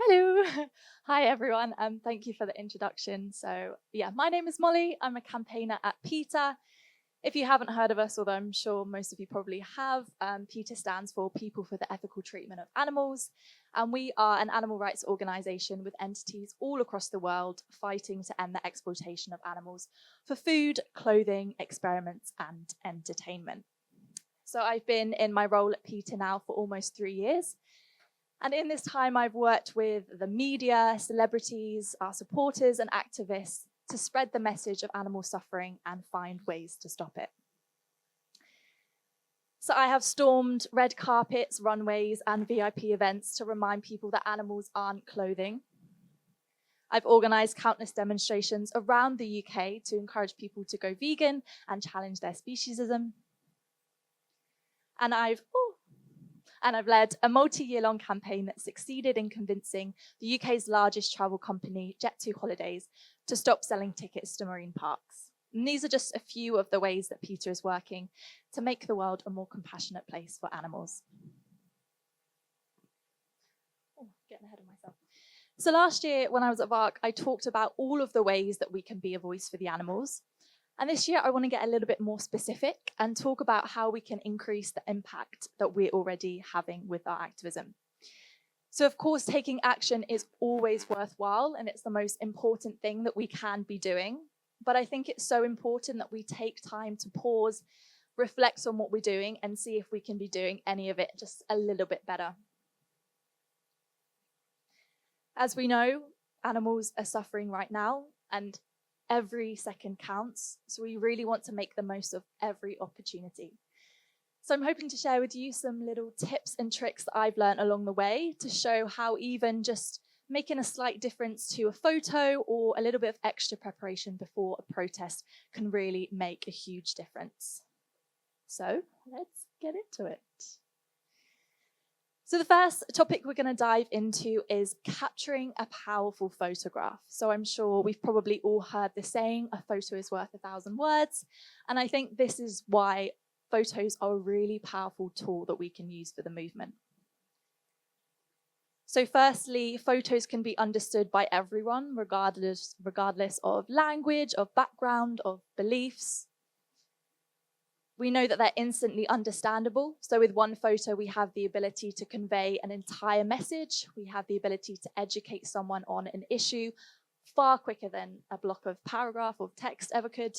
Hello. Hi, everyone. Thank you for the introduction. So, yeah, my name is Molly. I'm a campaigner at PETA. If you haven't heard of us, although I'm sure most of you probably have, PETA stands for People for the Ethical Treatment of Animals. And we are an animal rights organisation with entities all across the world fighting to end the exploitation of animals for food, clothing, experiments, and entertainment. So I've been in my role at PETA now for almost 3 years. And in this time, I've worked with the media, celebrities, our supporters, and activists to spread the message of animal suffering and find ways to stop it. So I have stormed red carpets, runways, and VIP events to remind people that animals aren't clothing. I've organised countless demonstrations around the UK to encourage people to go vegan and challenge their speciesism. And I've led a multi-year-long campaign that succeeded in convincing the UK's largest travel company, Jet2 Holidays, to stop selling tickets to marine parks. And these are just a few of the ways that PETA is working to make the world a more compassionate place for animals. Oh, getting ahead of myself. So last year, when I was at VARC, I talked about all of the ways that we can be a voice for the animals. And this year, I want to get a little bit more specific and talk about how we can increase the impact that we're already having with our activism. So, of course, taking action is always worthwhile, and it's the most important thing that we can be doing. But I think it's so important that we take time to pause, reflect on what we're doing, and see if we can be doing any of it just a little bit better. As we know, animals are suffering right now, and every second counts, so we really want to make the most of every opportunity. So I'm hoping to share with you some little tips and tricks that I've learned along the way to show how even just making a slight difference to a photo or a little bit of extra preparation before a protest can really make a huge difference. So let's get into it. So the first topic we're going to dive into is capturing a powerful photograph. So I'm sure we've probably all heard the saying, a photo is worth 1,000 words. And I think this is why photos are a really powerful tool that we can use for the movement. So firstly, photos can be understood by everyone, regardless of language, of background, of beliefs. We know that they're instantly understandable. So with one photo, we have the ability to convey an entire message. We have the ability to educate someone on an issue far quicker than a block of paragraph or text ever could.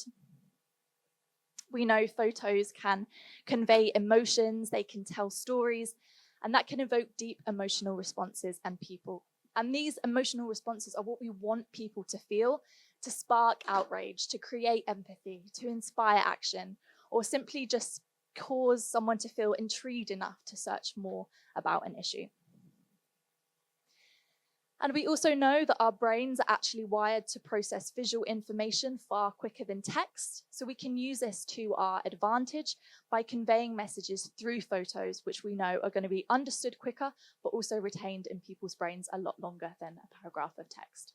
We know photos can convey emotions, they can tell stories, and that can evoke deep emotional responses in people. And these emotional responses are what we want people to feel, to spark outrage, to create empathy, to inspire action, or simply just cause someone to feel intrigued enough to search more about an issue. And we also know that our brains are actually wired to process visual information far quicker than text. So we can use this to our advantage by conveying messages through photos, which we know are going to be understood quicker, but also retained in people's brains a lot longer than a paragraph of text.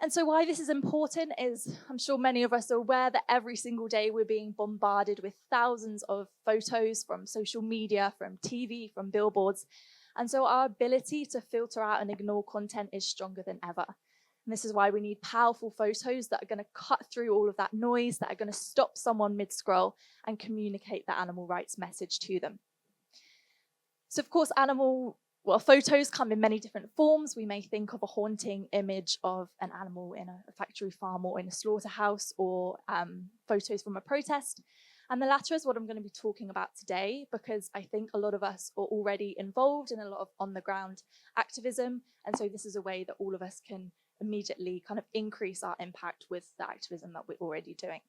And so why this is important is, I'm sure many of us are aware that every single day we're being bombarded with thousands of photos from social media, from TV, from billboards. And so our ability to filter out and ignore content is stronger than ever. And this is why we need powerful photos that are going to cut through all of that noise, that are going to stop someone mid-scroll and communicate the animal rights message to them. So of course, photos come in many different forms. We may think of a haunting image of an animal in a factory farm or in a slaughterhouse, or photos from a protest. And the latter is what I'm going to be talking about today, because I think a lot of us are already involved in a lot of on-the-ground activism. And so this is a way that all of us can immediately kind of increase our impact with the activism that we're already doing.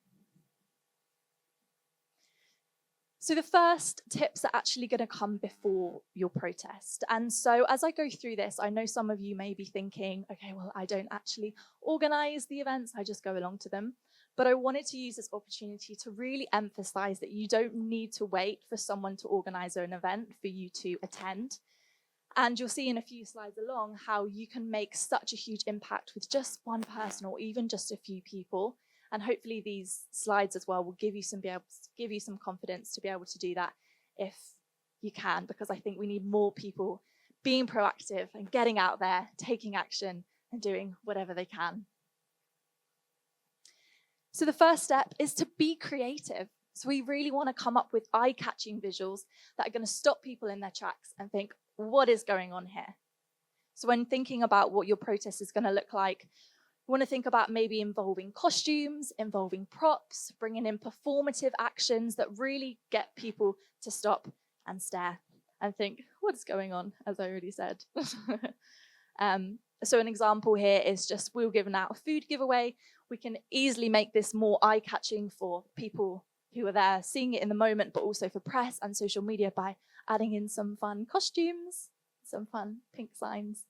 So the first tips are actually going to come before your protest. And so as I go through this, I know some of you may be thinking, okay, well, I don't actually organize the events, I just go along to them. But I wanted to use this opportunity to really emphasize that you don't need to wait for someone to organize an event for you to attend. And you'll see in a few slides along how you can make such a huge impact with just one person or even just a few people. And hopefully these slides as well will give you some confidence to be able to do that if you can, because I think we need more people being proactive and getting out there, taking action and doing whatever they can. So the first step is to be creative. So we really want to come up with eye-catching visuals that are going to stop people in their tracks and think, what is going on here? So when thinking about what your protest is going to look like, you want to think about maybe involving costumes, involving props, bringing in performative actions that really get people to stop and stare and think, what is going on, as I already said. So an example here is just, we're giving out a food giveaway. We can easily make this more eye-catching for people who are there seeing it in the moment, but also for press and social media by adding in some fun costumes, some fun pink signs.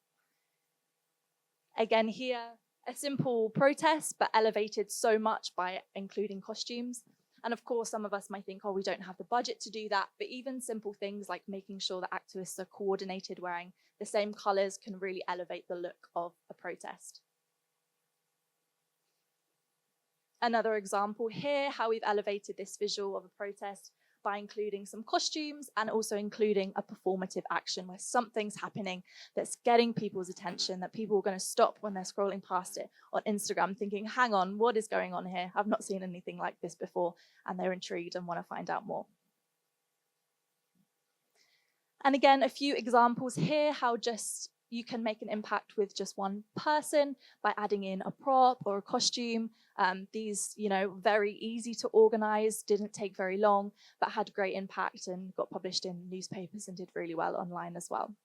Again here, a simple protest, but elevated so much by including costumes. And of course, some of us might think, oh, we don't have the budget to do that. But even simple things like making sure that activists are coordinated, wearing the same colors, can really elevate the look of a protest. Another example here, how we've elevated this visual of a protest by including some costumes and also including a performative action where something's happening that's getting people's attention, that people are going to stop when they're scrolling past it on Instagram thinking, hang on, what is going on here? I've not seen anything like this before, and they're intrigued and want to find out more. And again, a few examples here, how just you can make an impact with just one person by adding in a prop or a costume. These, very easy to organize, didn't take very long, but had great impact and got published in newspapers and did really well online as well.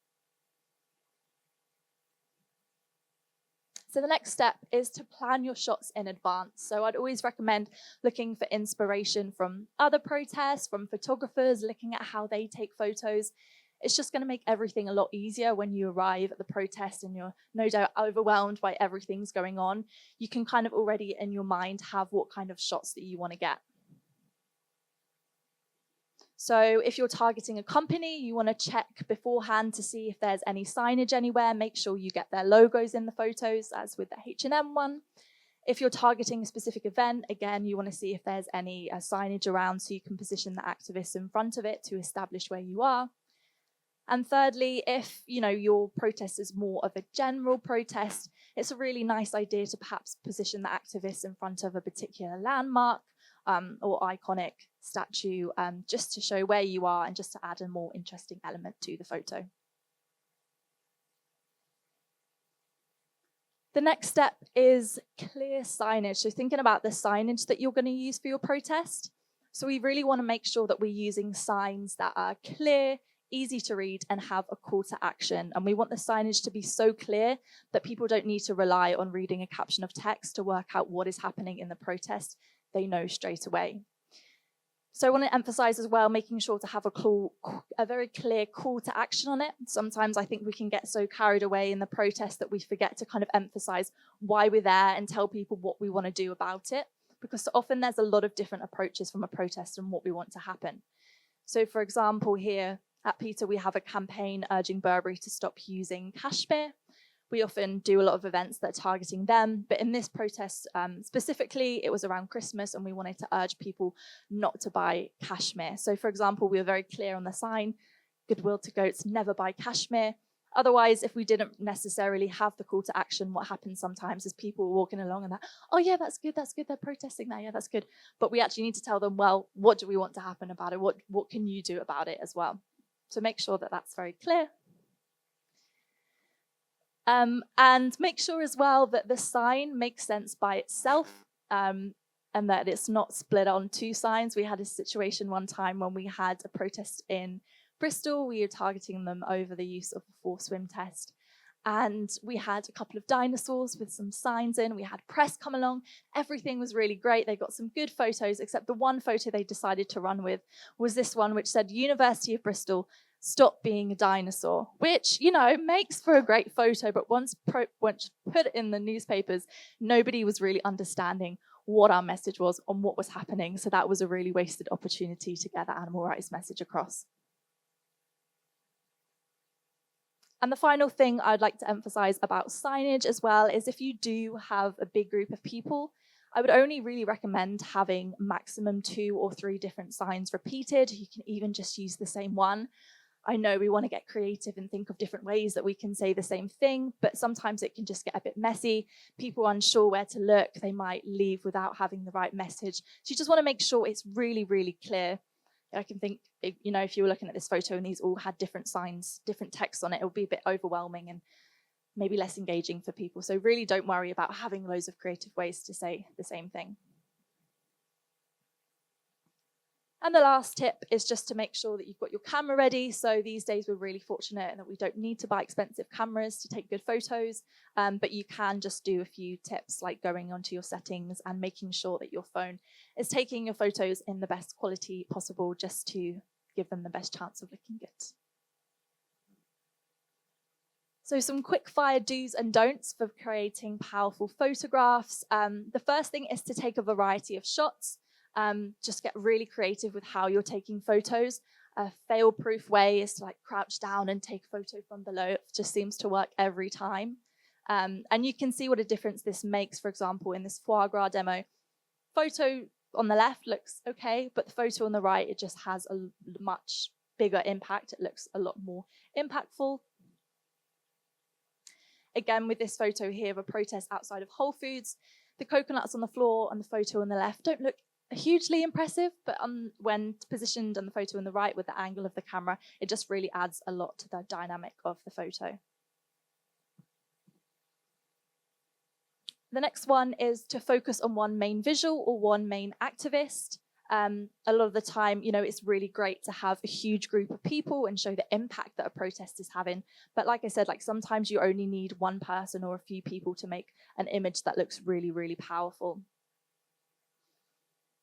So the next step is to plan your shots in advance. So I'd always recommend looking for inspiration from other protests, from photographers, looking at how they take photos. It's just going to make everything a lot easier when you arrive at the protest and you're no doubt overwhelmed by everything's going on. You can kind of already in your mind have what kind of shots that you want to get. So if you're targeting a company, you want to check beforehand to see if there's any signage anywhere. Make sure you get their logos in the photos, as with the H&M one. If you're targeting a specific event, again, you want to see if there's any signage around so you can position the activists in front of it to establish where you are. And thirdly, if your protest is more of a general protest, it's a really nice idea to perhaps position the activists in front of a particular landmark or iconic statue, just to show where you are and just to add a more interesting element to the photo. The next step is clear signage. So thinking about the signage that you're going to use for your protest. So we really want to make sure that we're using signs that are clear, easy to read, and have a call to action. And we want the signage to be so clear that people don't need to rely on reading a caption of text to work out what is happening in the protest. They know straight away. So I want to emphasize as well, making sure to have a very clear call to action on it. Sometimes I think we can get so carried away in the protest that we forget to kind of emphasize why we're there and tell people what we want to do about it. Because so often there's a lot of different approaches from a protest and what we want to happen. So for example, here at Peter, we have a campaign urging Burberry to stop using cashmere. We often do a lot of events that are targeting them, but in this protest specifically, it was around Christmas and we wanted to urge people not to buy cashmere. So for example, we were very clear on the sign, goodwill to goats, never buy cashmere. Otherwise, if we didn't necessarily have the call to action, what happens sometimes is people were walking along and oh yeah, that's good, they're protesting that, yeah, that's good. But we actually need to tell them, well, what do we want to happen about it? What can you do about it as well? So make sure that that's very clear. And make sure as well that the sign makes sense by itself and that it's not split on two signs. We had a situation one time when we had a protest in Bristol. We were targeting them over the use of the forced swim test. And we had a couple of dinosaurs with some signs in. We had press come along. Everything was really great. They got some good photos, except the one photo they decided to run with was this one, which said University of Bristol, stop being a dinosaur, which, makes for a great photo. But once put it in the newspapers, nobody was really understanding what our message was and what was happening. So that was a really wasted opportunity to get the animal rights message across. And the final thing I'd like to emphasize about signage as well is if you do have a big group of people, I would only really recommend having maximum 2 or 3 different signs repeated. You can even just use the same one. I know we want to get creative and think of different ways that we can say the same thing, but sometimes it can just get a bit messy. People are unsure where to look. They might leave without having the right message. So you just want to make sure it's really, really clear. I can think, you know, if you were looking at this photo and these all had different signs, different text on it, it would be a bit overwhelming and maybe less engaging for people. So really don't worry about having loads of creative ways to say the same thing. And the last tip is just to make sure that you've got your camera ready. So these days we're really fortunate in that we don't need to buy expensive cameras to take good photos, but you can just do a few tips like going onto your settings and making sure that your phone is taking your photos in the best quality possible just to give them the best chance of looking good. So some quick fire do's and don'ts for creating powerful photographs. The first thing is to take a variety of shots. Just get really creative with how you're taking photos. A fail-proof way is to like crouch down and take a photo from below. It just seems to work every time. And you can see what a difference this makes, for example, in this foie gras demo. Photo on the left looks okay, but the photo on the right, it just has a much bigger impact. It looks a lot more impactful. Again, with this photo here of a protest outside of Whole Foods, the coconuts on the floor and the photo on the left don't look hugely impressive, but when positioned on the photo on the right with the angle of the camera, it just really adds a lot to the dynamic of the photo. The next one is to focus on one main visual or one main activist. A lot of the time, you know, it's really great to have a huge group of people and show the impact that a protest is having. But like I said, like sometimes you only need one person or a few people to make an image that looks really, really powerful.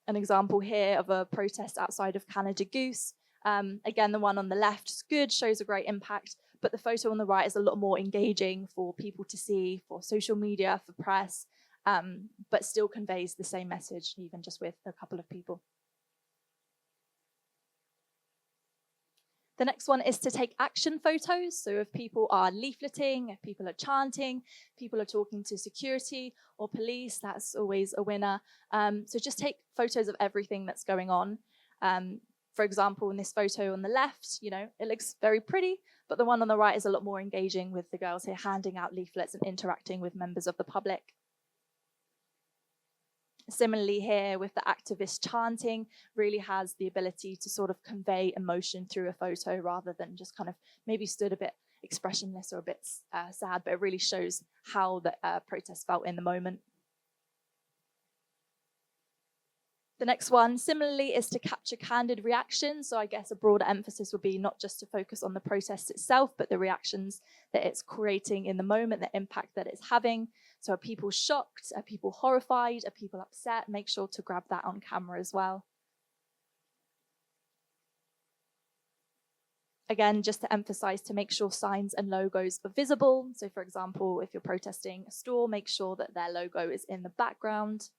An example here of a protest outside of Canada Goose. Again, the one on the left is good, shows a great impact, but the photo on the right is a lot more engaging for people to see, for social media, for press, but still conveys the same message, even just with a couple of people. The next one is to take action photos. So if people are leafleting, if people are chanting, people are talking to security or police, that's always a winner. So just take photos of everything that's going on. For example, in this photo on the left, you know, it looks very pretty, but the one on the right is a lot more engaging with the girls here handing out leaflets and interacting with members of the public. Similarly here with the activist chanting, really has the ability to sort of convey emotion through a photo rather than just kind of maybe stood a bit expressionless or a bit sad, but it really shows how the protest felt in the moment. The next one, similarly, is to capture candid reactions. So I guess a broader emphasis would be not just to focus on the protest itself, but the reactions that it's creating in the moment, the impact that it's having. So are people shocked? Are people horrified? Are people upset? Make sure to grab that on camera as well. Again, just to emphasize to make sure signs and logos are visible. So for example, if you're protesting a store, make sure that their logo is in the background.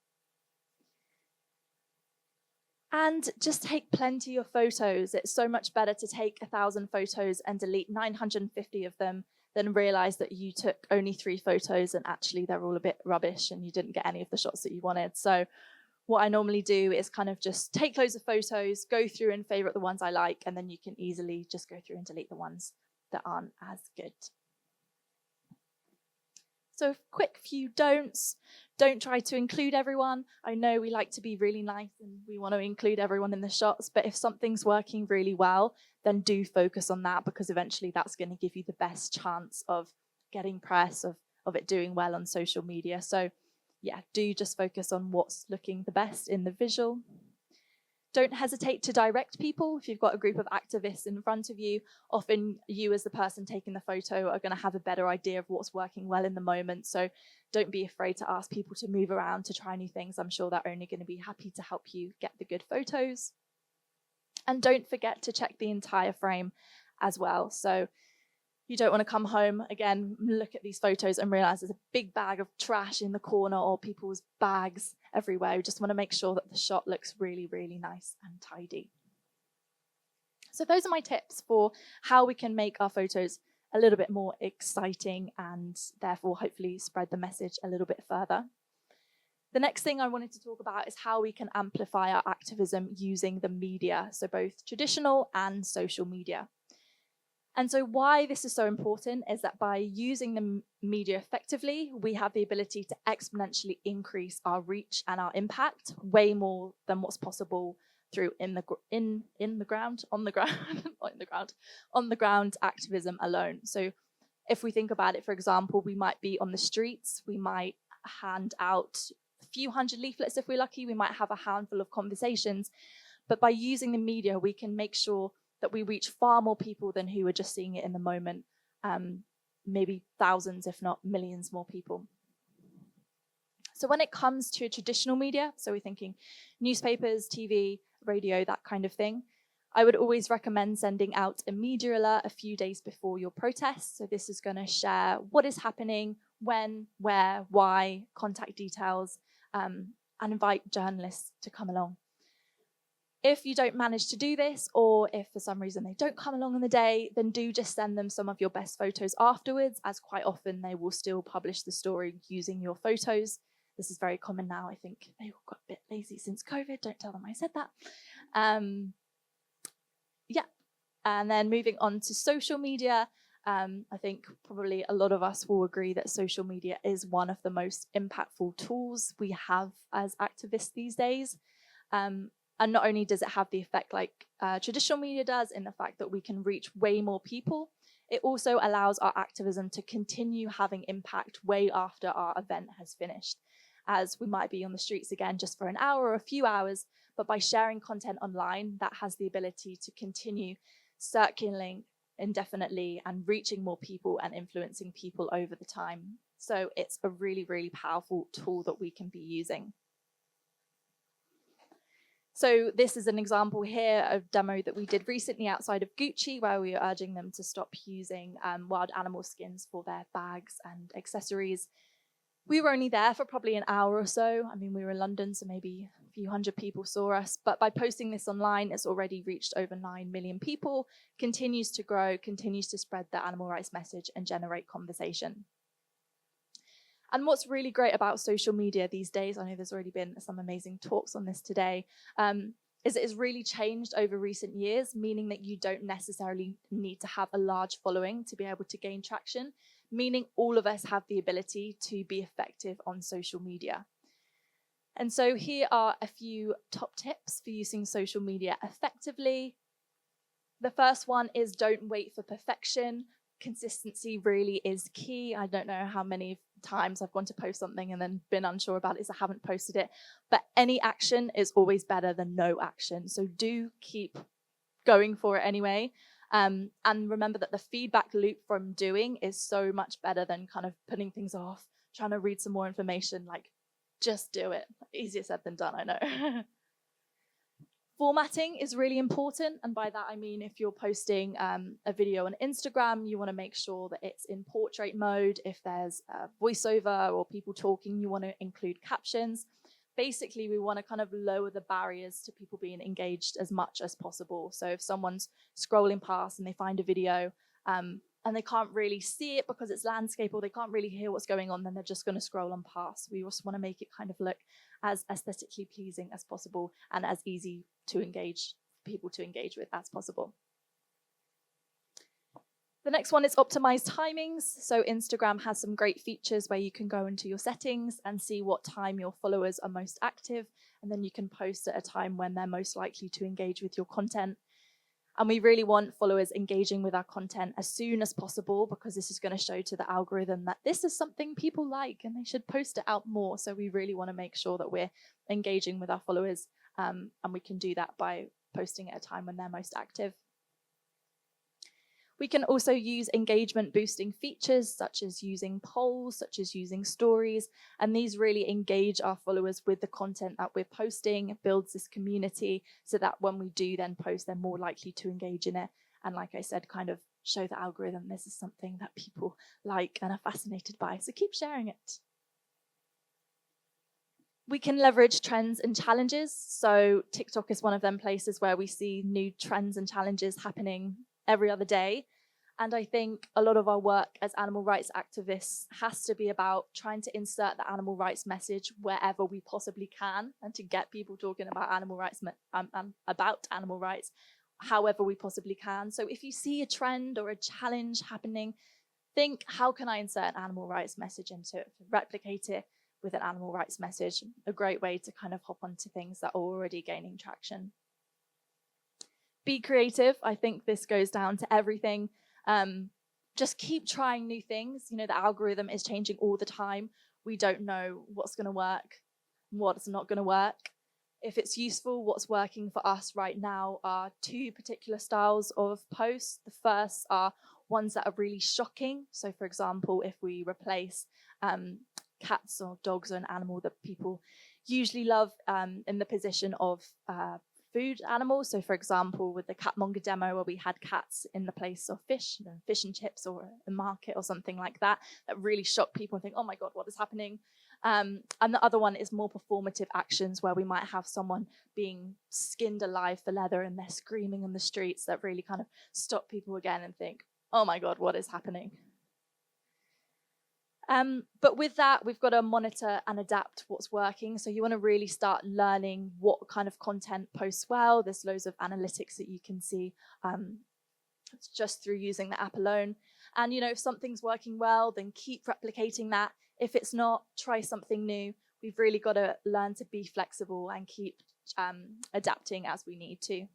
And just take plenty of photos. It's so much better to take 1,000 photos and delete 950 of them than realize that you took only 3 photos and actually they're all a bit rubbish and you didn't get any of the shots that you wanted. So what I normally do is kind of just take loads of photos, go through and favorite the ones I like, and then you can easily just go through and delete the ones that aren't as good. So a quick few don'ts. Don't try to include everyone. I know we like to be really nice and we want to include everyone in the shots, but if something's working really well, then do focus on that because eventually that's going to give you the best chance of getting press, of it doing well on social media. So yeah, do just focus on what's looking the best in the visual. Don't hesitate to direct people. If you've got a group of activists in front of you, often you as the person taking the photo are going to have a better idea of what's working well in the moment. So don't be afraid to ask people to move around, to try new things. I'm sure they're only going to be happy to help you get the good photos. And don't forget to check the entire frame as well. So you don't want to come home, again, look at these photos and realize there's a big bag of trash in the corner or people's bags everywhere. You just want to make sure that the shot looks really, really nice and tidy. So those are my tips for how we can make our photos a little bit more exciting and therefore hopefully spread the message a little bit further. The next thing I wanted to talk about is how we can amplify our activism using the media, so both traditional and social media. And so why this is so important is that by using the media effectively, we have the ability to exponentially increase our reach and our impact way more than what's possible through on the ground activism alone. So if we think about it, for example, we might be on the streets, we might hand out a few hundred leaflets if we're lucky, we might have a handful of conversations, but by using the media, we can make sure that we reach far more people than who are just seeing it in the moment, maybe thousands, if not millions more people. So when it comes to traditional media, so we're thinking newspapers, TV, radio, that kind of thing, I would always recommend sending out a media alert a few days before your protest. So this is going to share what is happening, when, where, why, contact details, and invite journalists to come along. If you don't manage to do this, or if for some reason they don't come along on the day, then do just send them some of your best photos afterwards, as quite often they will still publish the story using your photos. This is very common now. I think they all got a bit lazy since COVID. Don't tell them I said that. Yeah, and then moving on to social media, I think probably a lot of us will agree that social media is one of the most impactful tools we have as activists these days. And not only does it have the effect like traditional media does in the fact that we can reach way more people, it also allows our activism to continue having impact way after our event has finished, as we might be on the streets again just for an hour or a few hours, but by sharing content online, that has the ability to continue circulating indefinitely and reaching more people and influencing people over the time. So it's a really, really powerful tool that we can be using. So this is an example here of a demo that we did recently outside of Gucci, where we were urging them to stop using wild animal skins for their bags and accessories. We were only there for probably an hour or so. I mean, we were in London, so maybe a few hundred people saw us. But by posting this online, it's already reached over 9 million people, continues to grow, continues to spread the animal rights message and generate conversation. And what's really great about social media these days, I know there's already been some amazing talks on this today, is it has really changed over recent years, meaning that you don't necessarily need to have a large following to be able to gain traction, meaning all of us have the ability to be effective on social media. And so here are a few top tips for using social media effectively. The first one is don't wait for perfection. Consistency really is key. I don't know how many times I've gone to post something and then been unsure about it, so I haven't posted it. But any action is always better than no action. So do keep going for it anyway. And remember that the feedback loop from doing is so much better than kind of putting things off, trying to read some more information. Like, just do it. Easier said than done, I know. Formatting is really important, and by that I mean if you're posting a video on Instagram, you want to make sure that it's in portrait mode. If there's a voiceover or people talking, you want to include captions. Basically, we want to kind of lower the barriers to people being engaged as much as possible. So if someone's scrolling past and they find a video and they can't really see it because it's landscape, or they can't really hear what's going on, then they're just going to scroll on past. We also want to make it kind of look as aesthetically pleasing as possible and as easy to engage, people to engage with as possible. The next one is optimized timings. So Instagram has some great features where you can go into your settings and see what time your followers are most active, and then you can post at a time when they're most likely to engage with your content. And we really want followers engaging with our content as soon as possible, because this is going to show to the algorithm that this is something people like and they should post it out more. So we really want to make sure that we're engaging with our followers, and we can do that by posting at a time when they're most active. We can also use engagement boosting features, such as using polls, such as using stories, and these really engage our followers with the content that we're posting. It builds this community so that when we do then post, they're more likely to engage in it. And like I said, kind of show the algorithm this is something that people like and are fascinated by, so keep sharing it. We can leverage trends and challenges. So TikTok is one of them places where we see new trends and challenges happening every other day. And I think a lot of our work as animal rights activists has to be about trying to insert the animal rights message wherever we possibly can, and to get people talking about animal rights, however we possibly can. So if you see a trend or a challenge happening, think, how can I insert an animal rights message into it, replicate it with an animal rights message? A great way to kind of hop onto things that are already gaining traction. Be creative. I think this goes down to everything. Just keep trying new things. You know, the algorithm is changing all the time. We don't know what's going to work, what's not going to work. If it's useful, what's working for us right now are two particular styles of posts. The first are ones that are really shocking. So, for example, if we replace cats or dogs or an animal that people usually love in the position of food animals. So, for example, with the catmonger demo, where we had cats in the place of fish, you know, fish and chips or a market or something like that, that really shocked people and think, oh my God, what is happening? And the other one is more performative actions, where we might have someone being skinned alive for leather and they're screaming on the streets, that really kind of stop people again and think, oh my God, what is happening? But with that, we've got to monitor and adapt what's working. So you want to really start learning what kind of content posts well. There's loads of analytics that you can see just through using the app alone. And, you know, if something's working well, then keep replicating that. If it's not, try something new. We've really got to learn to be flexible and keep adapting as we need to.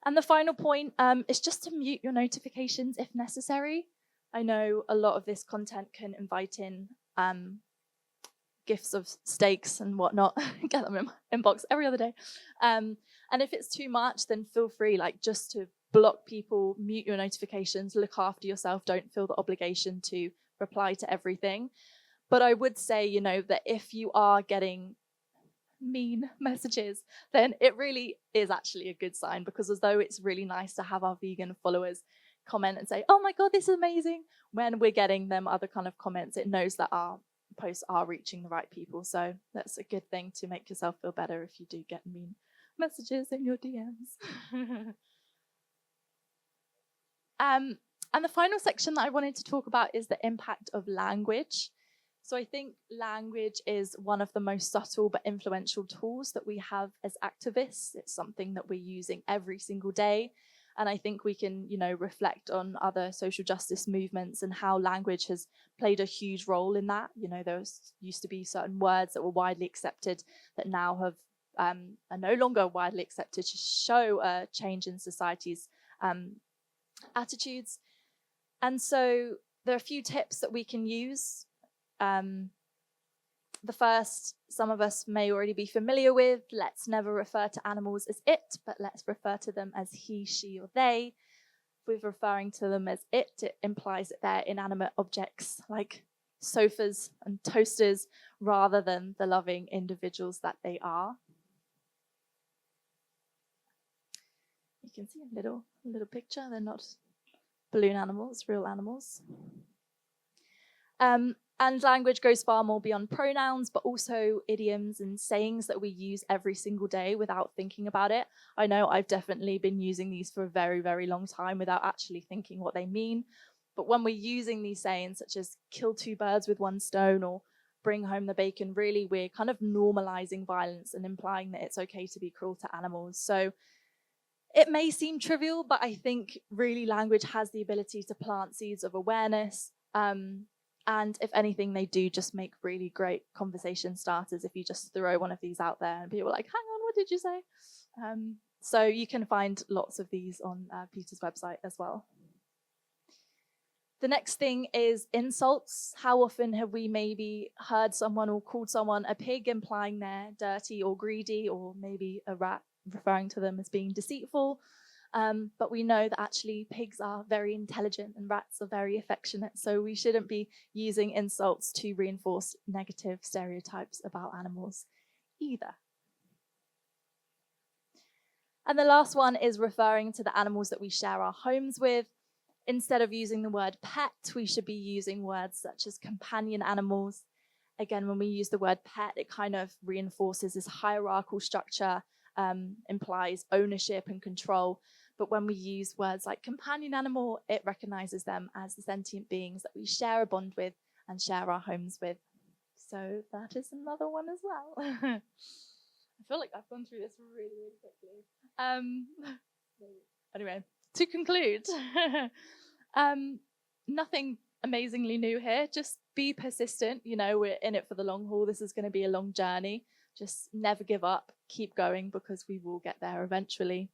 And the final point is just to mute your notifications if necessary. I know a lot of this content can invite in gifts of steaks and whatnot. Get them in my inbox every other day. And if it's too much, then feel free, like, just to block people, mute your notifications, look after yourself. Don't feel the obligation to reply to everything. But I would say, you know, that if you are getting mean messages, then it really is actually a good sign, because although it's really nice to have our vegan followers comment and say, oh my God, this is amazing, when we're getting them other kind of comments, it knows that our posts are reaching the right people. So that's a good thing to make yourself feel better if you do get mean messages in your DMs. And the final section that I wanted to talk about is the impact of language. So I think language is one of the most subtle but influential tools that we have as activists. It's something that we're using every single day. And I think we can, you know, reflect on other social justice movements and how language has played a huge role in that. You know, there used to be certain words that were widely accepted that now have are no longer widely accepted, to show a change in society's attitudes. And so there are a few tips that we can use. The first, some of us may already be familiar with: let's never refer to animals as it, but let's refer to them as he, she, or they. With referring to them as it implies that they're inanimate objects like sofas and toasters, rather than the loving individuals that they are. You can see a little picture. They're not balloon animals, real animals. And language goes far more beyond pronouns, but also idioms and sayings that we use every single day without thinking about it. I know I've definitely been using these for a very, very long time without actually thinking what they mean. But when we're using these sayings, such as kill two birds with one stone or bring home the bacon, really we're kind of normalizing violence and implying that it's okay to be cruel to animals. So it may seem trivial, but I think really language has the ability to plant seeds of awareness. And if anything, they do just make really great conversation starters if you just throw one of these out there and people are like, hang on, what did you say? So you can find lots of these on Peter's website as well. The next thing is insults. How often have we maybe heard someone or called someone a pig, implying they're dirty or greedy, or maybe a rat, referring to them as being deceitful? But we know that actually pigs are very intelligent and rats are very affectionate, so we shouldn't be using insults to reinforce negative stereotypes about animals either. And the last one is referring to the animals that we share our homes with. Instead of using the word pet, we should be using words such as companion animals. Again, when we use the word pet, it kind of reinforces this hierarchical structure, implies ownership and control. But when we use words like companion animal, it recognizes them as the sentient beings that we share a bond with and share our homes with. So that is another one as well. I feel like I've gone through this really, really quickly. Anyway, to conclude, nothing amazingly new here. Just be persistent. You know, we're in it for the long haul. This is going to be a long journey. Just never give up. Keep going, because we will get there eventually.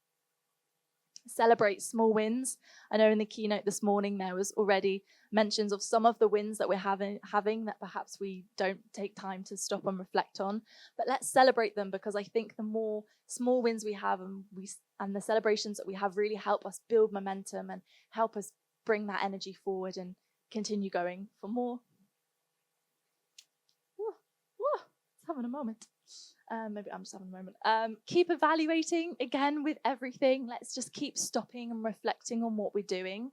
Celebrate small wins. I know in the keynote this morning there was already mentions of some of the wins that we're having that perhaps we don't take time to stop and reflect on. But let's celebrate them, because I think the more small wins we have and the celebrations that we have really help us build momentum and help us bring that energy forward and continue going for more. It's having a moment. Maybe I'm just having a moment. Keep evaluating again with everything. Let's just keep stopping and reflecting on what we're doing.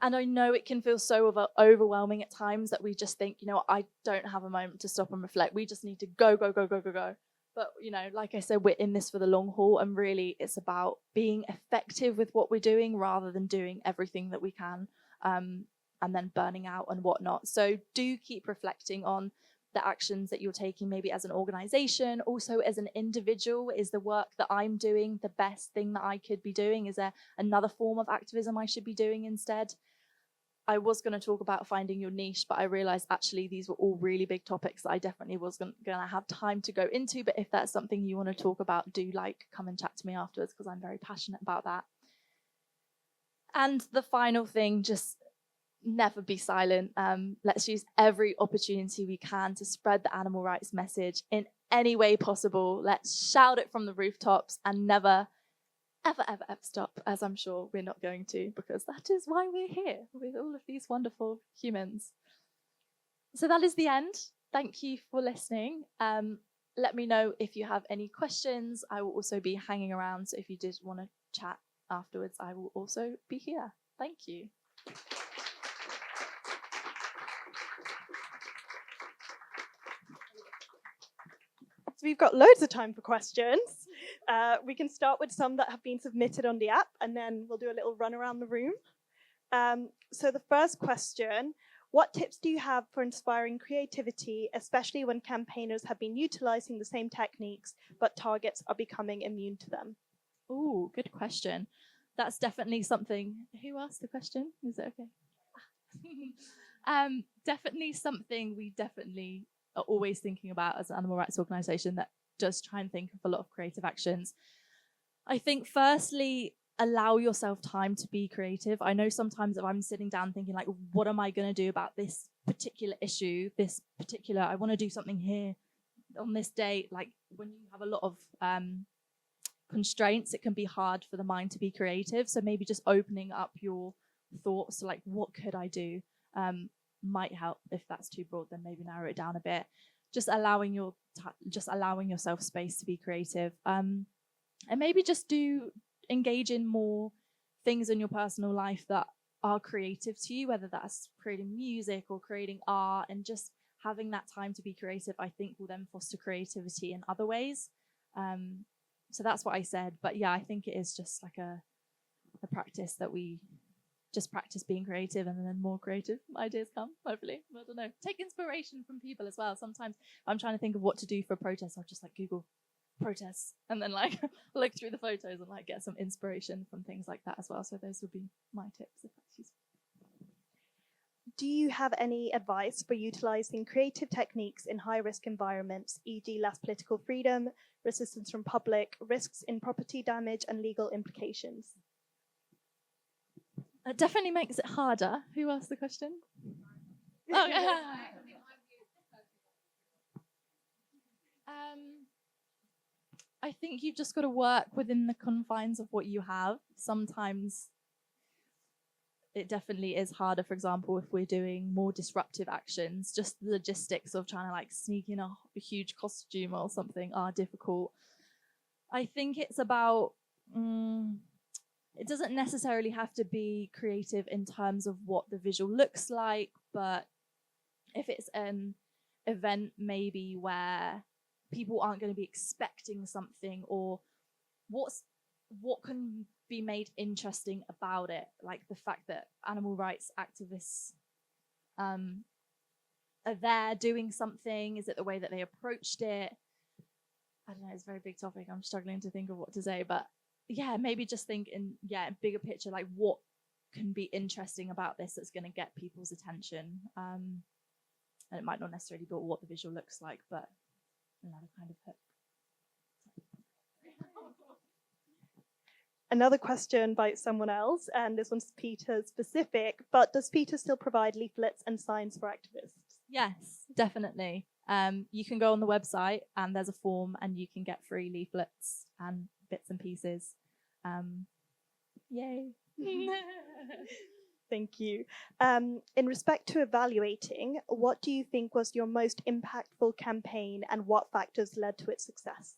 And I know it can feel so overwhelming at times that we just think, you know, I don't have a moment to stop and reflect. We just need to go. But, you know, like I said, we're in this for the long haul, and really it's about being effective with what we're doing rather than doing everything that we can and then burning out and whatnot. So do keep reflecting on the actions that you're taking, maybe as an organization, also as an individual. Is the work that I'm doing the best thing that I could be doing? Is there another form of activism I should be doing instead? I was going to talk about finding your niche, but I realized actually these were all really big topics that I definitely wasn't going to have time to go into. But if that's something you want to talk about, do come and chat to me afterwards, because I'm very passionate about that. And the final thing, just never be silent. Let's use every opportunity we can to spread the animal rights message in any way possible. Let's shout it from the rooftops and never, ever, ever, ever stop, as I'm sure we're not going to, because that is why we're here with all of these wonderful humans. So that is the end. Thank you for listening. Let me know if you have any questions. I will also be hanging around, so if you did want to chat afterwards, I will also be here. Thank you. So we've got loads of time for questions. We can start with some that have been submitted on the app, and then we'll do a little run around the room. So the first question, what tips do you have for inspiring creativity, especially when campaigners have been utilizing the same techniques, but targets are becoming immune to them? Oh, good question. That's definitely something. Who asked the question? Is it okay? Definitely something we definitely are always thinking about as an animal rights organisation that does try and think of a lot of creative actions. I think firstly, allow yourself time to be creative. I know sometimes if I'm sitting down thinking like, what am I going to do about this particular issue, I want to do something here on this day. Like when you have a lot of constraints, it can be hard for the mind to be creative. So maybe just opening up your thoughts to like, what could I do? Might help. If that's too broad, then maybe narrow it down a bit. Just allowing yourself space to be creative, and maybe just engage in more things in your personal life that are creative to you, whether that's creating music or creating art, and just having that time to be creative, I think will then foster creativity in other ways. So that's what I said. But yeah, I think it is just like a practice that we just practice being creative, and then more creative ideas come, hopefully. I don't know. Take inspiration from people as well. Sometimes I'm trying to think of what to do for a protest. I'll just like Google protests and then like look through the photos and like get some inspiration from things like that as well. So those would be my tips if that's useful. Do you have any advice for utilizing creative techniques in high-risk environments, e.g. less political freedom, resistance from public, risks in property damage, and legal implications? It definitely makes it harder. Who asked the question? Oh, yeah. I think you've just got to work within the confines of what you have. Sometimes it definitely is harder, for example, if we're doing more disruptive actions. Just the logistics of trying to like sneak in a huge costume or something are difficult. I think it's about... it doesn't necessarily have to be creative in terms of what the visual looks like, but if it's an event maybe where people aren't going to be expecting something, or what can be made interesting about it, like the fact that animal rights activists are there doing something. Is it the way that they approached it? I don't know, it's a very big topic. I'm struggling to think of what to say, but yeah, maybe just think in bigger picture, like what can be interesting about this that's going to get people's attention. And it might not necessarily be what the visual looks like, but another kind of hook. Another question by someone else, and this one's Peter specific, but does Peter still provide leaflets and signs for activists? Yes, definitely. You can go on the website and there's a form and you can get free leaflets and bits and pieces. Yay. Thank you. In respect to evaluating, what do you think was your most impactful campaign and what factors led to its success?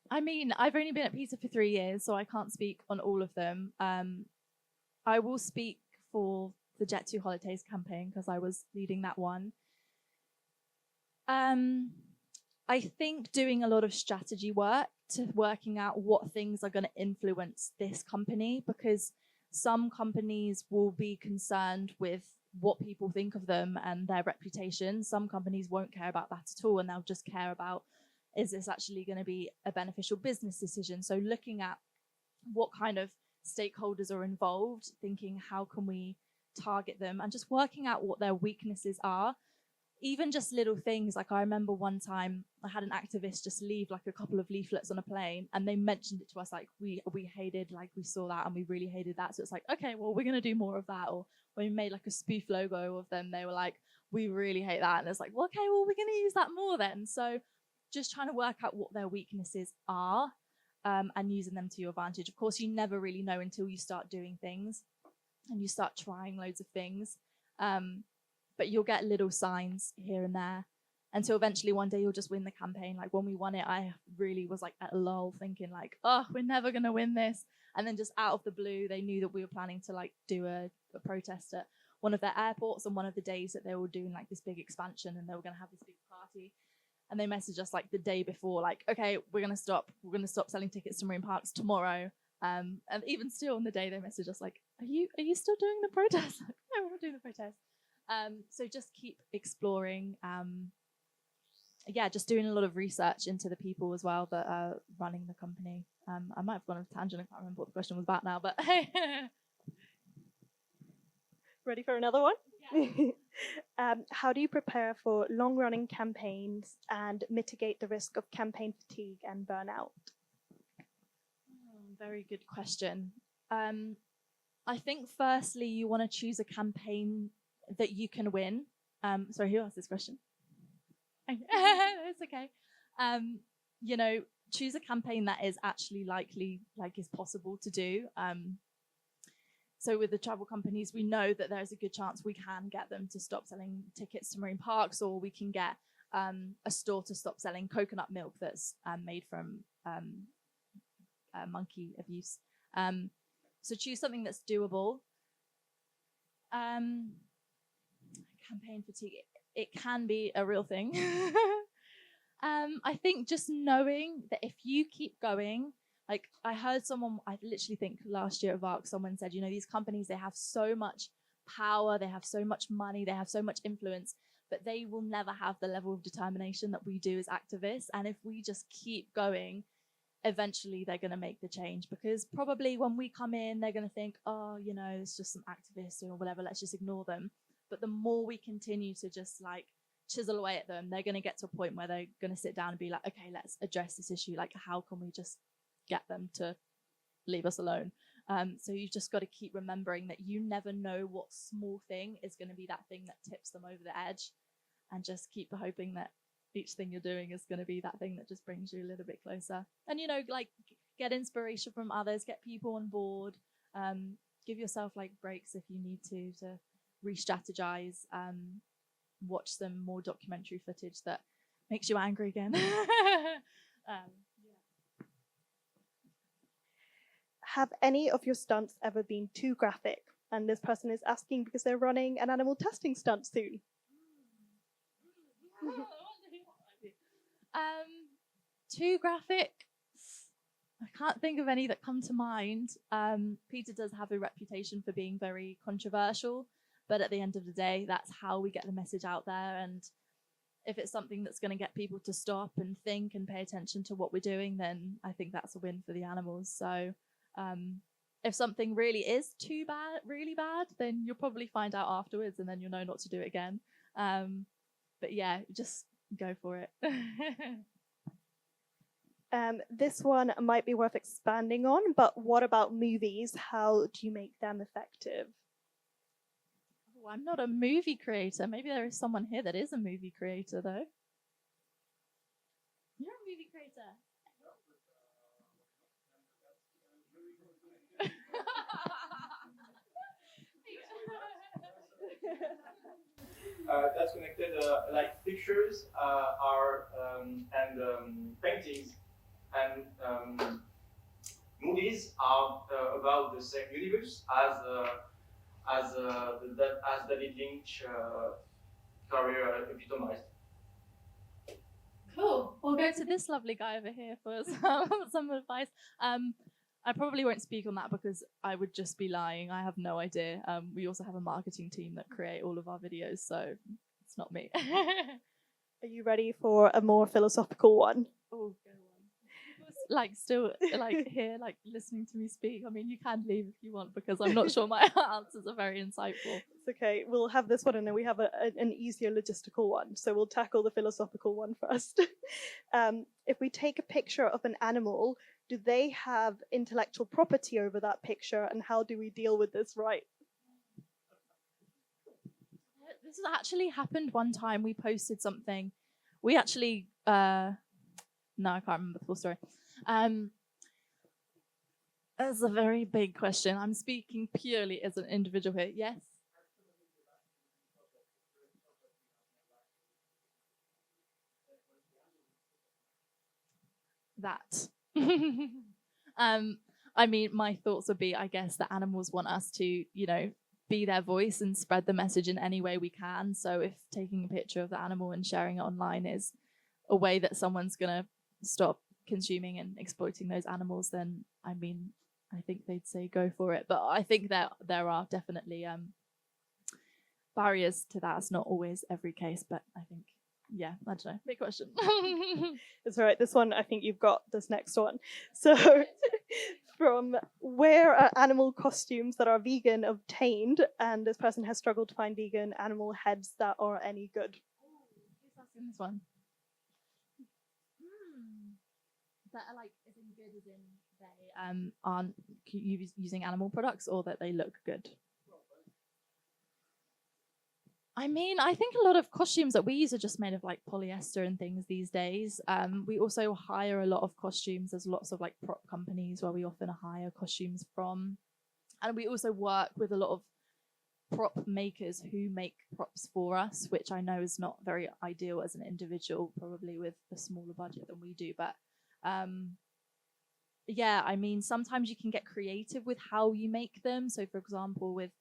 I mean, I've only been at PETA for 3 years, so I can't speak on all of them. I will speak for the Jet 2 Holidays campaign because I was leading that one. I think doing a lot of strategy work to working out what things are going to influence this company, because some companies will be concerned with what people think of them and their reputation. Some companies won't care about that at all, and they'll just care about, is this actually going to be a beneficial business decision? So looking at what kind of stakeholders are involved, thinking how can we target them, and just working out what their weaknesses are. Even just little things, like I remember one time I had an activist just leave like a couple of leaflets on a plane, and they mentioned it to us, like we hated, like we saw that and we really hated that. So it's like, okay, well, we're going to do more of that. Or when we made like a spoof logo of them, they were like, we really hate that. And it's like, well, okay, well, we're going to use that more then. So just trying to work out what their weaknesses are and using them to your advantage. Of course, you never really know until you start doing things and you start trying loads of things. But you'll get little signs here and there until eventually one day you'll just win the campaign. Like when we won it, I really was like at a lull thinking like, oh, we're never going to win this. And then just out of the blue, they knew that we were planning to like do a protest at one of their airports on one of the days that they were doing like this big expansion and they were going to have this big party. And they messaged us like the day before, like, okay, we're going to stop selling tickets to marine parks tomorrow. And even still on the day they messaged us like, are you still doing the protest? Like, no, we're not doing the protest. So just keep exploring. Just doing a lot of research into the people as well that are running the company. I might have gone on a tangent. I can't remember what the question was about now, but Ready for another one? Yeah. How do you prepare for long-running campaigns and mitigate the risk of campaign fatigue and burnout? Very good question. I think firstly, you want to choose a campaign that you can win. Sorry, who asked this question? It's okay. Choose a campaign that is actually likely, like is possible to do. So with the travel companies, we know that there's a good chance we can get them to stop selling tickets to marine parks, or we can get a store to stop selling coconut milk that's made from monkey abuse. So choose something that's doable. Campaign fatigue, it can be a real thing. I think just knowing that if you keep going, like I heard someone, I literally think last year at VARC, someone said, these companies, they have so much power, they have so much money, they have so much influence, but they will never have the level of determination that we do as activists. And if we just keep going, eventually they're going to make the change, because probably when we come in, they're going to think, oh, it's just some activists or whatever, let's just ignore them. But the more we continue to just like chisel away at them, they're going to get to a point where they're going to sit down and be like, okay, let's address this issue. Like, how can we just get them to leave us alone? So you've just got to keep remembering that you never know what small thing is going to be that thing that tips them over the edge, and just keep hoping that each thing you're doing is going to be that thing that just brings you a little bit closer. And, like get inspiration from others, get people on board, give yourself like breaks if you need to re-strategize, watch some more documentary footage that makes you angry again. Have any of your stunts ever been too graphic? And this person is asking because they're running an animal testing stunt soon. Too graphic. I can't think of any that come to mind. Peter does have a reputation for being very controversial, but at the end of the day, that's how we get the message out there. And if it's something that's going to get people to stop and think and pay attention to what we're doing, then I think that's a win for the animals. So if something really is too bad, really bad, then you'll probably find out afterwards and then you'll know not to do it again. But yeah, just go for it. This one might be worth expanding on, but what about movies? How do you make them effective? Oh, I'm not a movie creator. Maybe there is someone here that is a movie creator, though. You're a movie creator. That's connected, like pictures are and paintings and movies are about the same universe as David Lynch career epitomized. Cool. We'll go to this lovely guy over here for some advice. I probably won't speak on that because I would just be lying. I have no idea. We also have a marketing team that create all of our videos, so it's not me. Are you ready for a more philosophical one? Oh, go on. Like still like here, like listening to me speak. I mean, you can leave if you want because I'm not sure my answers are very insightful. It's okay. We'll have this one and then we have an easier logistical one. So we'll tackle the philosophical one first. If we take a picture of an animal, do they have intellectual property over that picture, and how do we deal with this right? This has actually happened one time. We posted something. We actually, no, I can't remember the full story. That's a very big question. I'm speaking purely as an individual here. Yes? That. I mean, my thoughts would be, I guess, that animals want us to, you know, be their voice and spread the message in any way we can. So if taking a picture of the animal and sharing it online is a way that someone's going to stop consuming and exploiting those animals, then, I mean, I think they'd say go for it. But I think that there are definitely barriers to that. It's not always every case, but I think, yeah, I don't know. Big question. It's all right. This one, I think you've got this next one. So from where are animal costumes that are vegan obtained? And this person has struggled to find vegan animal heads that are any good. Who's asking this one? That are like, as in good as in they aren't using animal products or that they look good? I mean, I think a lot of costumes that we use are just made of like polyester and things these days. We also hire a lot of costumes. There's lots of like prop companies where we often hire costumes from. And we also work with a lot of prop makers who make props for us, which I know is not very ideal as an individual, probably with a smaller budget than we do. But yeah, I mean, sometimes you can get creative with how you make them. So for example, with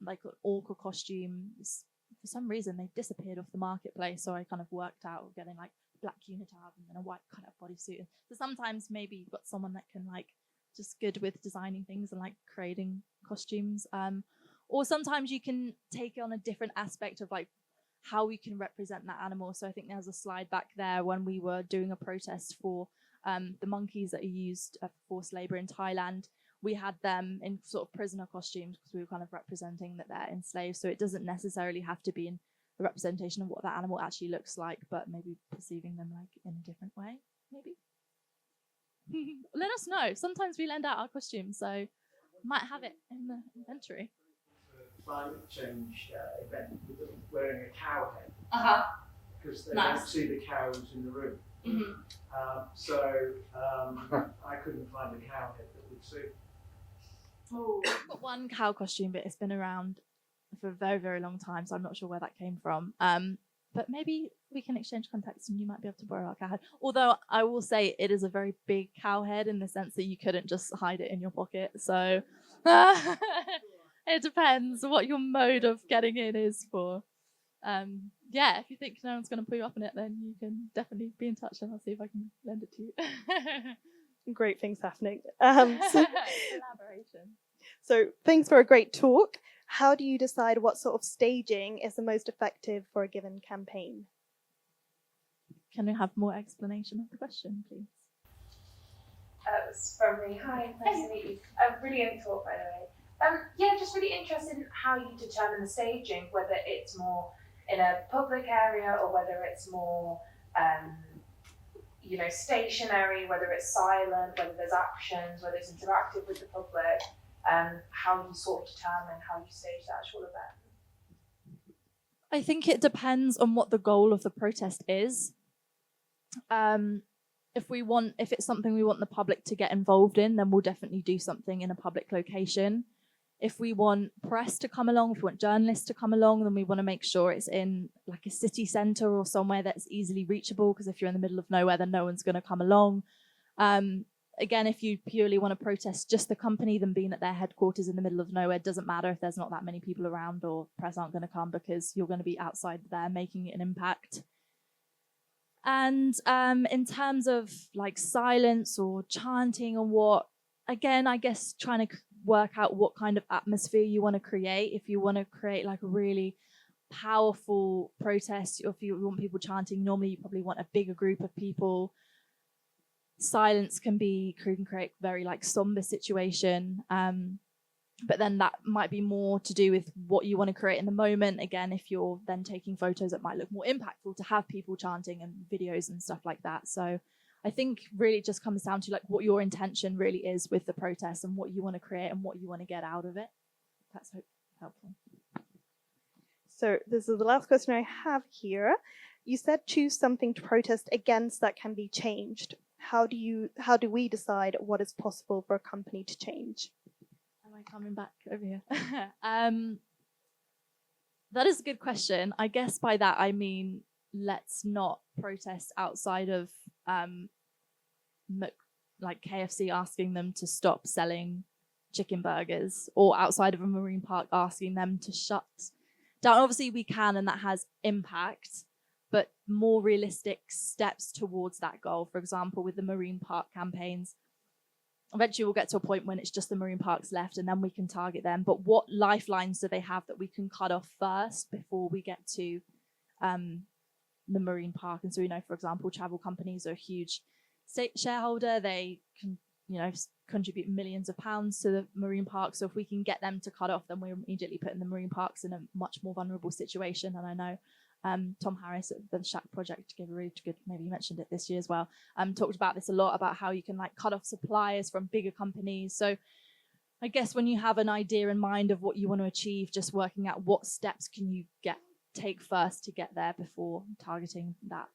like orca costumes, for some reason they've disappeared off the marketplace, so I kind of worked out getting like black unitard and then a white kind of bodysuit. So sometimes maybe you've got someone that can like just good with designing things and like creating costumes, or sometimes you can take on a different aspect of like how we can represent that animal. So I think there's a slide back there when we were doing a protest for the monkeys that are used for forced labor in Thailand. We had them in sort of prisoner costumes because we were kind of representing that they're enslaved. So it doesn't necessarily have to be in a representation of what that animal actually looks like, but maybe perceiving them like in a different way, maybe. Let us know. Sometimes we lend out our costumes, so might have it in the inventory. Climate change event with them wearing a cow head. Because they Nice. don't see the cows in the room. So I couldn't find a cow head that would suit. I've got one cow costume, but it's been around for a very, very long time, so I'm not sure where that came from. But maybe we can exchange contacts and you might be able to borrow our cow head. Although I will say it is a very big cow head in the sense that you couldn't just hide it in your pocket. So it depends what your mode of getting in is for. yeah, if you think no one's going to pull you up on it, then you can definitely be in touch and I'll see if I can lend it to you. Great things happening. Collaboration. So thanks for a great talk. How do you decide what sort of staging is the most effective for a given campaign? Can we have more explanation of the question, please? It's from me. Hi, nice to meet you. Brilliant talk, by the way. Yeah, just really interested in how you determine the staging, whether it's more in a public area or whether it's more, stationary, whether it's silent, whether there's actions, whether it's interactive with the public, how you sort of determine how you stage the actual event. I think it depends on what the goal of the protest is. If it's something we want the public to get involved in, then we'll definitely do something in a public location. If we want press to come along, if we want journalists to come along, then we want to make sure it's in like a city centre or somewhere that's easily reachable, because if you're in the middle of nowhere, then no one's going to come along. Again, if you purely want to protest just the company, then being at their headquarters in the middle of nowhere doesn't matter if there's not that many people around or press aren't going to come, because you're going to be outside there making an impact. And in terms of like silence or chanting or what, again, I guess trying to work out what kind of atmosphere you want to create. If you want to create like a really powerful protest, or if you want people chanting, normally you probably want a bigger group of people. Silence can create very like somber situation. But then that might be more to do with what you want to create in the moment. Again, if you're then taking photos, it might look more impactful to have people chanting and videos and stuff like that. So I think really it just comes down to like what your intention really is with the protest and what you want to create and what you want to get out of it. That's helpful. So this is the last question I have here. You said choose something to protest against that can be changed. How do we decide what is possible for a company to change? Am I coming back over here? That is a good question. I guess by that I mean let's not protest outside of like KFC asking them to stop selling chicken burgers, or outside of a marine park asking them to shut down. Obviously we can, and that has impact, but more realistic steps towards that goal. For example, with the marine park campaigns, eventually we'll get to a point when it's just the marine parks left, and then we can target them. But what lifelines do they have that we can cut off first before we get to the marine park? And so we know, for example, travel companies are a huge shareholder. They can, contribute millions of pounds to the marine park. So if we can get them to cut off, then we're immediately putting the marine parks in a much more vulnerable situation. And I know Tom Harris at the Shack Project gave a really good, maybe you mentioned it this year as well, talked about this a lot, about how you can like cut off suppliers from bigger companies. So I guess when you have an idea in mind of what you want to achieve, just working out what steps can you take first to get there before targeting that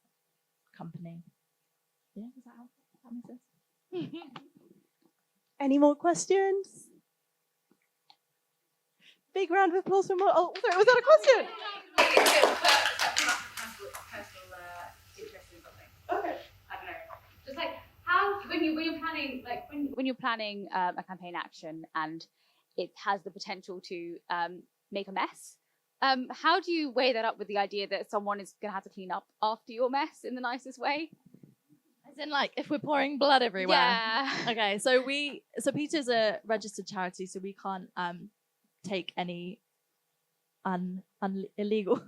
company. Yeah, does that help? That makes sense? Any more questions? Big round of applause for more. Oh, sorry, was that a question? Personal interest in something. Okay. I don't know. Just like how when you're planning, like when you're planning a campaign action and it has the potential to make a mess. How do you weigh that up with the idea that someone is going to have to clean up after your mess in the nicest way? As in, like, if we're pouring blood everywhere. Yeah. Okay, so Peter's a registered charity, so we can't take any illegal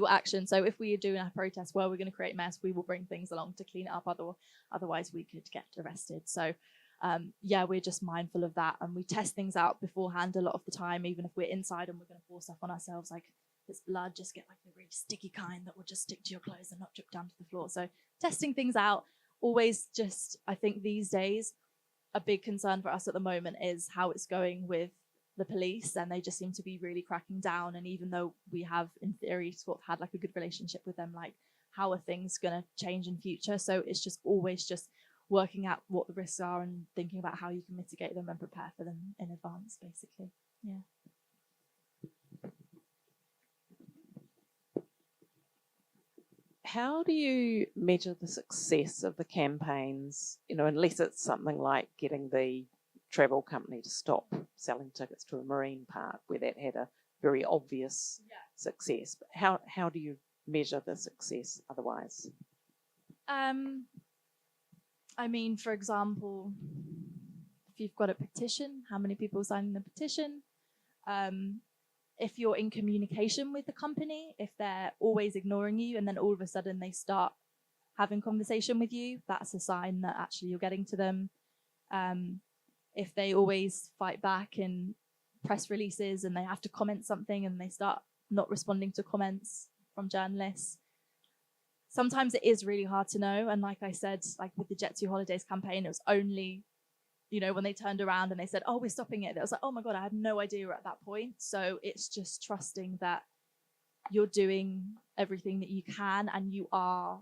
action. So if we are doing a protest where we're going to create mess, we will bring things along to clean it up. Otherwise, we could get arrested. So we're just mindful of that, and we test things out beforehand a lot of the time. Even if we're inside and we're going to pour stuff on ourselves, like it's blood, just get like the really sticky kind that will just stick to your clothes and not drip down to the floor. So testing things out, always just, I think these days, a big concern for us at the moment is how it's going with the police, and they just seem to be really cracking down. And even though we have, in theory, sort of had like a good relationship with them, like how are things going to change in future? So it's just always just working out what the risks are and thinking about how you can mitigate them and prepare for them in advance, basically. Yeah. How do you measure the success of the campaigns, unless it's something like getting the travel company to stop selling tickets to a marine park, where that had a very obvious success. But how do you measure the success otherwise? I mean, for example, if you've got a petition, how many people signing the petition? If you're in communication with the company, if they're always ignoring you and then all of a sudden they start having conversation with you, that's a sign that actually you're getting to them. If they always fight back in press releases and they have to comment something and they start not responding to comments from journalists, sometimes it is really hard to know. And like I said, like with the Jet2 Holidays campaign, it was only, when they turned around and they said, oh, we're stopping it. It was like, oh my God, I had no idea at that point. So it's just trusting that you're doing everything that you can and you are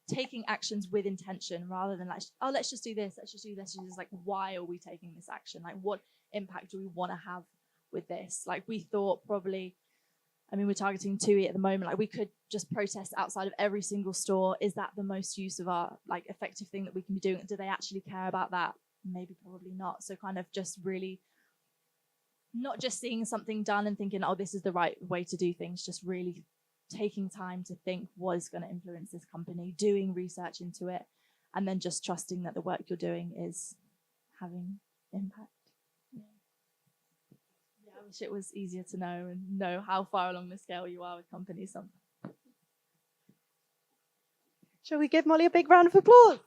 taking actions with intention rather than like, oh, let's just do this, let's just do this. It's like, why are we taking this action? Like, what impact do we want to have with this? Like, we thought probably, we're targeting TUI at the moment. Like, we could just protest outside of every single store. Is that the most use of our effective thing that we can be doing? Do they actually care about that? Maybe, probably not. So kind of just really not just seeing something done and thinking, oh, this is the right way to do things, just really taking time to think what is going to influence this company, doing research into it, and then just trusting that the work you're doing is having impact. Yeah, I wish it was easier to know and know how far along the scale you are with companies sometimes. Shall we give Molly a big round of applause?